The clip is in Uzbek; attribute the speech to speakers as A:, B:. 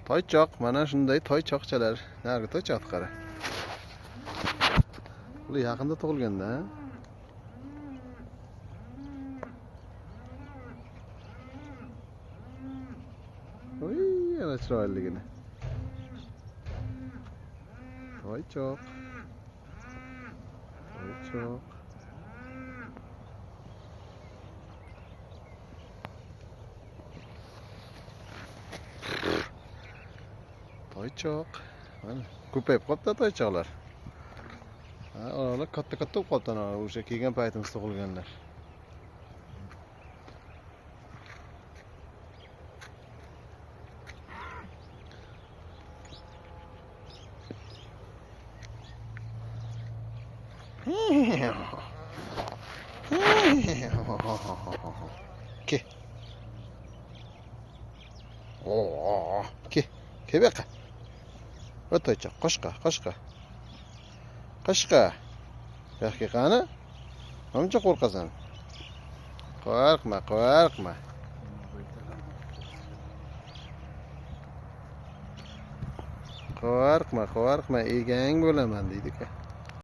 A: Toychoq, mana shunday toychoqchalar. Nargi toychoq qara. Ular yaqinda tug'ilganda. Oy, yana chiroyligini. Toychoq. Toychoq. Toychoq. Mana ko'payib qopti toychoqlar. Ha, ular katta-katta bo'lib qopti, o'sha kelgan paytimizda tug'ilganlar. Ke. Oh, ke. Ke bu yoqqa. O'taycha, qo'shqa. Qo'shqa. Bu yoqqa qani? Hamcha qo'rqasan. Qo'rqma. Qo'rqma, egang bo'laman deydi-ku.